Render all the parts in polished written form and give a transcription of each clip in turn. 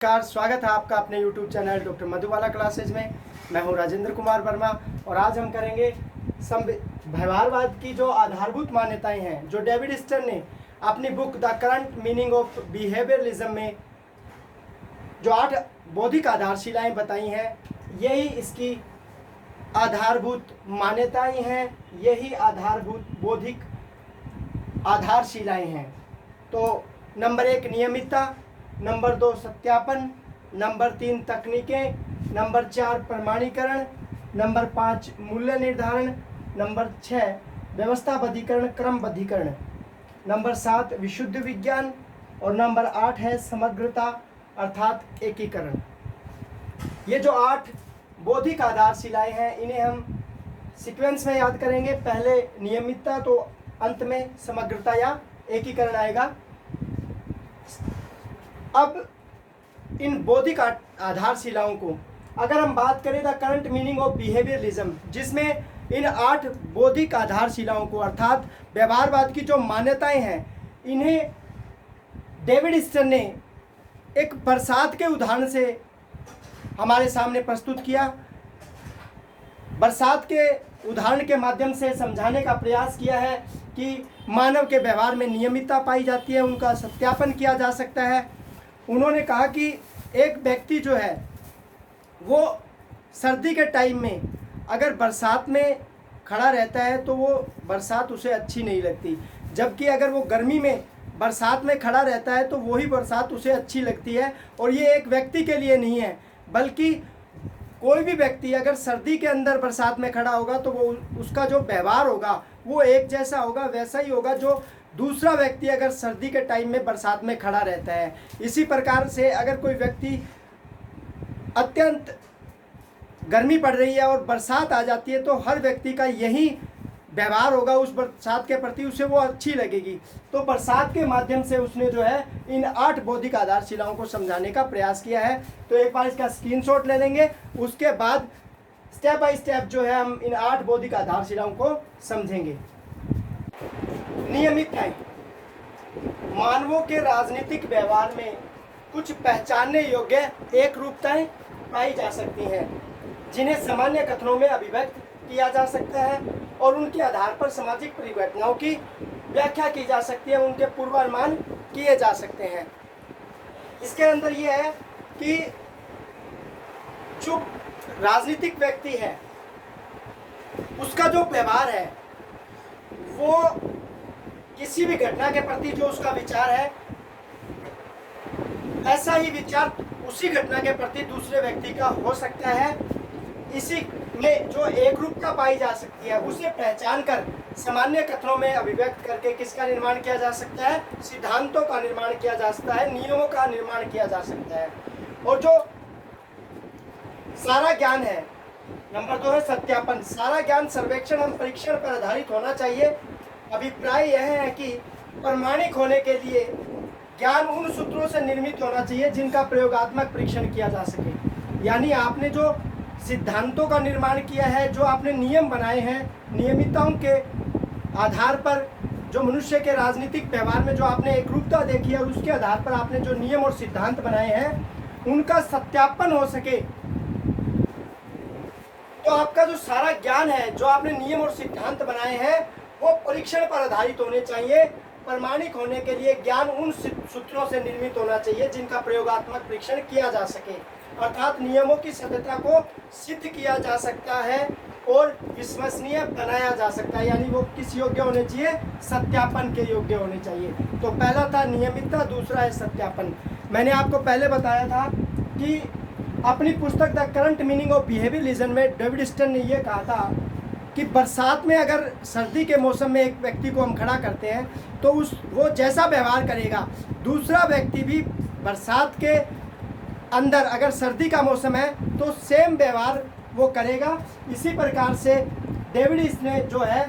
नमस्कार, स्वागत है आपका अपने YouTube channel doctor Madhubala classes में। मैं हूं राजेंद्र कुमार वर्मा और आज हम करेंगे व्यवहारवाद की जो आधारभूत मान्यताएं हैं जो डेविड स्टर्न ने अपनी book the current meaning of behaviourism में जो 8 बौद्धिक आधारशिलाएं बताई हैं, यही इसकी आधारभूत मान्यताएं हैं, यही आधारभूत बौद्धिक आधारशिलाएं हैं। तो नंबर 1 नियमितता, नंबर 2 सत्यापन, नंबर 3 तकनीकें, नंबर 4 प्रमाणीकरण, नंबर 5 मूल्य निर्धारण, नंबर 6 व्यवस्थाबद्धीकरण क्रमबद्धीकरण, नंबर 7 विशुद्ध विज्ञान और नंबर 8 है समग्रता अर्थात एकीकरण। ये जो 8 बौद्धिक आधारशिलाएं हैं, इन्हें हम सीक्वेंस में याद करेंगे। पहले नियमितता, तो अंत में समग्रता या एकीकरण आएगा। अब इन बौद्धिक आधारशिलाओं को अगर हम बात करें the current meaning of behaviourism, जिसमें इन 8 बौद्धिक आधारशिलाओं को अर्थात व्यवहारवाद की जो मान्यताएं हैं, इन्हें डेविड स्टर्न ने एक बरसात के उदाहरण से हमारे सामने प्रस्तुत किया। बरसात के उदाहरण के माध्यम से समझाने का प्रयास किया है कि मानव के व्यवहार में नियमितता पाई जाती है, उनका सत्यापन किया जा सकता है। उन्होंने कहा कि एक व्यक्ति जो है वो सर्दी के टाइम में अगर बरसात में खड़ा रहता है तो वो बरसात उसे अच्छी नहीं लगती, जबकि अगर वो गर्मी में बरसात में खड़ा रहता है तो वही बरसात उसे अच्छी लगती है। और ये एक व्यक्ति के लिए नहीं है, बल्कि कोई भी व्यक्ति अगर सर्दी के अंदर बरसात में खड़ा होगा तो वो उसका जो व्यवहार होगा वो एक जैसा होगा, वैसा ही होगा जो दूसरा व्यक्ति अगर सर्दी के टाइम में बरसात में खड़ा रहता है। इसी प्रकार से अगर कोई व्यक्ति अत्यंत गर्मी पड़ रही है और बरसात आ जाती है तो हर व्यक्ति का यही व्यवहार होगा, उस बरसात के प्रति उसे वो अच्छी लगेगी। तो बरसात के माध्यम से उसने जो है इन 8 बौद्धिक आधारशिलाओं को समझाने का प्रयास किया है। तो एक बार इसका स्क्रीनशॉट ले लेंगे, उसके बाद स्टेप बाय स्टेप जो है हम इन 8 बौद्धिक आधारशिलाओं को समझेंगे। नियमितताएं। मानवों के राजनीतिक व्यवहार में कुछ पहचानने योग्य एकरूपताएं पाई जा सकती हैं, जिन्हें सामान्य कथनों में अभिव्यक्त किया जा सकता है और उनके आधार पर सामाजिक परिघटनाओं की व्याख्या की जा सकती है, उनके पूर्वानुमान किए जा सकते हैं। इसके अंदर ये है कि जो राजनीतिक व्यक्ति है उसका जो व्यवहार है वो किसी भी घटना के प्रति जो उसका विचार है, ऐसा ही विचार उसी घटना के प्रति दूसरे व्यक्ति का हो सकता है। इसी में जो एकरूपता पाई जा सकती है उसे पहचान कर सामान्य कथनों में अभिव्यक्त करके किसका निर्माण किया जा सकता है? सिद्धांतों का निर्माण किया जा सकता है, नियमों का निर्माण किया जा सकता है। और जो सारा ज्ञान है, नंबर 2 है सत्यापन। सारा ज्ञान सर्वेक्षण एवं परीक्षण पर आधारित होना चाहिए। अभिप्राय यह है कि प्रमाणिक होने के लिए ज्ञान उन सूत्रों से निर्मित होना चाहिए जिनका प्रयोगात्मक परीक्षण किया जा सके। यानी आपने जो सिद्धांतों का निर्माण किया है, जो आपने नियम बनाए हैं, नियमितताओं के आधार पर जो मनुष्य के राजनीतिक व्यवहार में जो आपने एकरूपता देखी है, उसके आधार पर आपने जो नियम और सिद्धांत बनाए हैं उनका सत्यापन हो सके। तो आपका जो सारा ज्ञान है, जो आपने नियम और सिद्धांत बनाए हैं, वो परीक्षण पर आधारित होने चाहिए। प्रमाणिक होने के लिए ज्ञान उन सूत्रों से निर्मित होना चाहिए जिनका प्रयोगात्मक परीक्षण किया जा सके, अर्थात नियमों की सत्यता को सिद्ध किया जा सकता है और विश्वसनीय बनाया जा सकता है। यानी वो किस योग्य होने चाहिए? सत्यापन के योग्य होने चाहिए। तो पहला था नियमितता, दूसरा है सत्यापन। मैंने आपको पहले बताया था कि अपनी पुस्तक the current meaning of behaviourism में डेविड स्टर्न ने यह कहा था कि बरसात में अगर सर्दी के मौसम में एक व्यक्ति को हम खड़ा करते हैं तो वो जैसा व्यवहार करेगा, दूसरा व्यक्ति भी बरसात के अंदर अगर सर्दी का मौसम है तो सेम व्यवहार वो करेगा। इसी प्रकार से डेविड ने जो है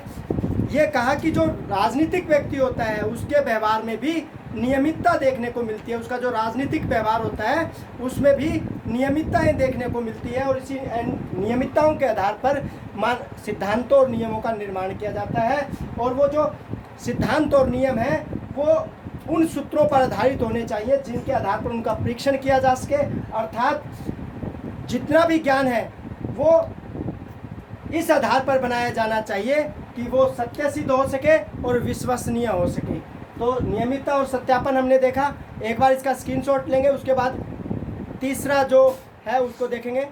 ये कहा कि जो राजनीतिक व्यक्ति होता है उसके व्यवहार में भी नियमितता देखने को मिलती है। उसका जो राजनीतिक व्यवहार होता है उसमें भी नियमितताएं देखने को मिलती है और इसी नियमितताओं के आधार पर सिद्धांतों और नियमों का निर्माण किया जाता है। और वो जो सिद्धांत और नियम है वो उन सूत्रों पर आधारित होने चाहिए जिनके आधार पर उनका परीक्षण किया जा सके। अर्थात जितना भी ज्ञान है वो इस आधार पर बनाया जाना चाहिए कि वो सत्य सिद्ध हो सके और विश्वसनीय हो सके। तो नियमितता और सत्यापन हमने देखा, एक बार इसका स्क्रीनशॉट लेंगे, उसके बाद तीसरा जो है उसको देखेंगे,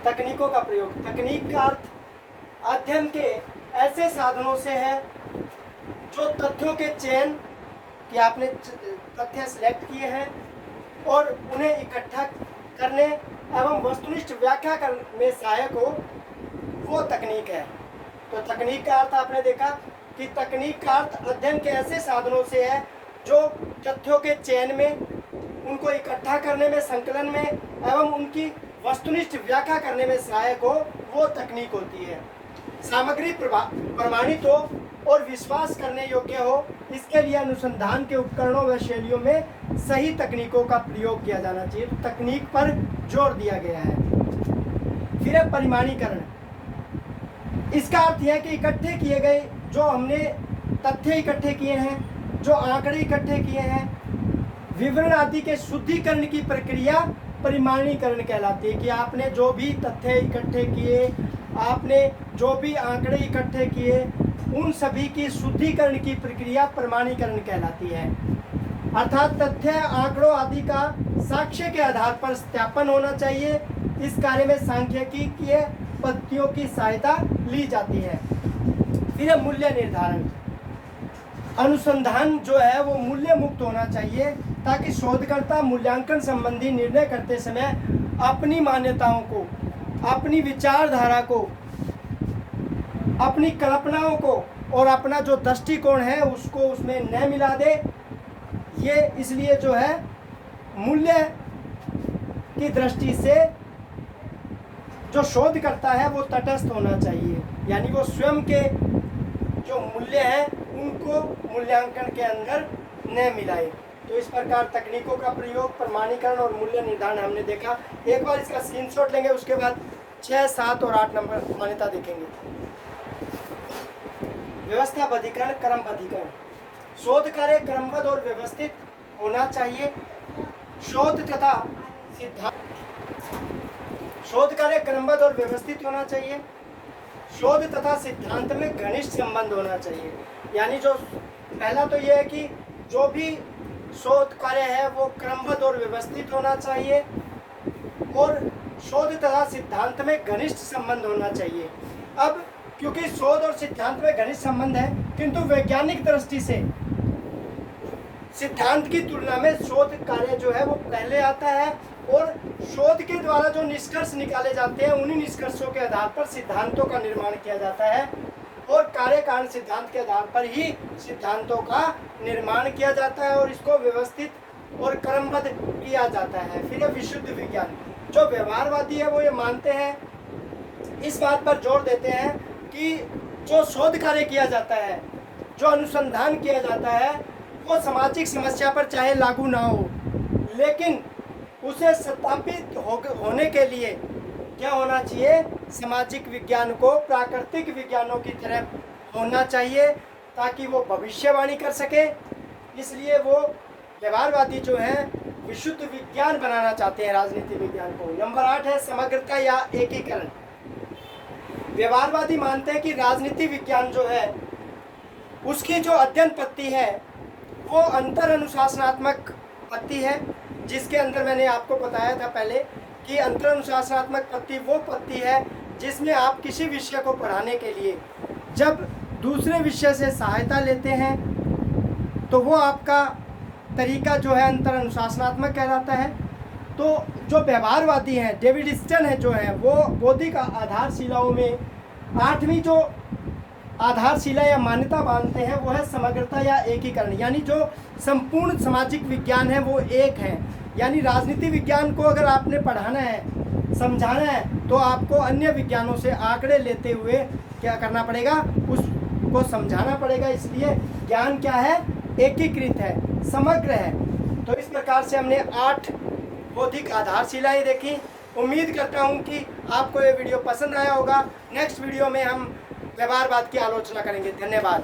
तकनीकों का प्रयोग। तकनीक का अर्थ अध्ययन के ऐसे साधनों से है जो तथ्यों के चयन कि आपने तथ्य सिलेक्ट किए हैं और उन्हें इकट्ठा करने एवं वस्तुनिष्ठ व्याख्या करने में सहायक हो, वो तकनीक है। तो तकनीक का अर्थ आपने देखा कि तकनीक का अर्थ अध्ययन के ऐसे साधनों से है जो तथ्यों के चयन में, उनको इकट्ठा करने में, संकलन में एवं उनकी वस्तुनिष्ठ व्याख्या करने में सहायक हो, वो तकनीक होती है। सामग्री प्रमाणित हो और विश्वास करने योग्य हो, इसके लिए अनुसंधान के उपकरणों व शैलियों में सही तकनीकों का प्रयोग किया जाना चाहिए। तकनीक पर जोर दिया गया है। फिर है परिमाणीकरण। इसका अर्थ यह है कि इकट्ठे किए गए जो हमने तथ्य इकट्ठे किए हैं, जो आंकड़े इकट्ठे किए हैं, विवरण आदि के शुद्धिकरण की प्रक्रिया परिमाणीकरण कहलाती है। कि आपने जो भी तथ्य इकट्ठे किए, आपने जो भी आंकड़े इकट्ठे किए, उन सभी की शुद्धिकरण की प्रक्रिया प्रमाणीकरण कहलाती है। अर्थात तथ्य, आंकड़ों आदि का साक्ष्य के आधार पर सत्यापन होना चाहिए। इस कार्य में सांख्यिकीय पद्धतियों की सहायता ली जाती है। फिर मूल्य निर्धारण। अनुसंधान जो है वो मूल्य मुक्त होना चाहिए ताकि शोधकर्ता मूल्यांकन संबंधी निर्णय करते समय अपनी मान्यताओं को, अपनी विचारधारा को, अपनी कल्पनाओं को और अपना जो दृष्टिकोण है उसको उसमें न मिला दे। ये इसलिए जो है मूल्य की दृष्टि से जो शोध करता है वो तटस्थ होना चाहिए, यानी वो स्वयं के जो मूल्य हैं उनको मूल्यांकन के अंदर न मिलाए। तो इस प्रकार तकनीकों का प्रयोग, प्रमाणीकरण और मूल्य निर्धारण हमने देखा। एक बार इसका स्क्रीनशॉट लेंगे, उसके बाद 6, 7 और 8 नंबर मान्यता देखेंगे। व्यवस्थाबद्धीकरण, क्रमबद्धीकरण। शोध कार्य क्रमबद्ध और व्यवस्थित होना चाहिए। शोध तथा सिद्धांत, शोध कार्य क्रमबद्ध और व्यवस्थित होना चाहिए। शोध तथा सिद्धांत में घनिष्ठ संबंध होना चाहिए। यानी जो पहला तो यह है कि जो भी शोध कार्य है वो क्रमबद्ध और व्यवस्थित होना चाहिए और शोध तथा सिद्धांत में घनिष्ठ संबंध होना चाहिए। अब क्योंकि शोध और सिद्धांत में घनिष्ठ संबंध है, किंतु वैज्ञानिक दृष्टि से सिद्धांत की तुलना में शोध कार्य जो है वो पहले आता है और शोध के द्वारा जो निष्कर्ष निकाले जाते हैं उन्हीं निष्कर्षों के आधार पर सिद्धांतों का निर्माण किया जाता है और कार्य कारण सिद्धांत के आधार पर ही सिद्धांतों का निर्माण किया जाता है और इसको व्यवस्थित और क्रमबद्ध किया जाता है। फिर विशुद्ध विज्ञान। जो व्यवहारवादी है वो ये मानते हैं, इस बात पर जोर देते हैं कि जो शोध कार्य किया जाता है, जो अनुसंधान किया जाता है, वो सामाजिक समस्या पर चाहे लागू ना हो, लेकिन उसे सत्यापित होने के लिए क्या होना चाहिए, सामाजिक विज्ञान को प्राकृतिक विज्ञानों की तरह होना चाहिए ताकि वो भविष्यवाणी कर सके। इसलिए वो व्यवहारवादी जो हैं विशुद्ध विज्ञान बनाना चाहते हैं राजनीति विज्ञान को। नंबर 8 है समग्रता या एकीकरण। व्यवहारवादी मानते हैं कि राजनीति विज्ञान जो है उसकी जो अध्ययन पद्धति है वो अंतर अनुशासनात्मक पद्धति है, जिसके अंदर मैंने आपको बताया था पहले कि अंतर अनुशासनात्मक पद्धति वो पद्धति है जिसमें आप किसी विषय को पढ़ाने के लिए जब दूसरे विषय से सहायता लेते हैं तो वो आपका तरीका जो है अंतर अनुशासनात्मक कहलाता है। तो जो व्यवहारवादी हैं, डेविड स्टन है जो है, वो बौद्धिक आधारशिलाओं में 8वीं जो आधारशिला या मान्यता मानते हैं वो है समग्रता या एकीकरण। यानी जो संपूर्ण सामाजिक विज्ञान है वो एक है। यानी राजनीति विज्ञान को अगर आपने पढ़ाना है, समझाना है, तो आपको अन्य विज्ञानों से आंकड़े लेते हुए क्या करना पड़ेगा, उसको समझाना पड़ेगा। इसलिए ज्ञान क्या है, एकीकृत है, समग्र है। तो इस प्रकार से हमने 8 बौद्धिक आधारशिलाएं देखी। उम्मीद करता हूं कि आपको ये वीडियो पसंद आया होगा। नेक्स्ट वीडियो में हम व्यवहारवाद की आलोचना करेंगे। धन्यवाद।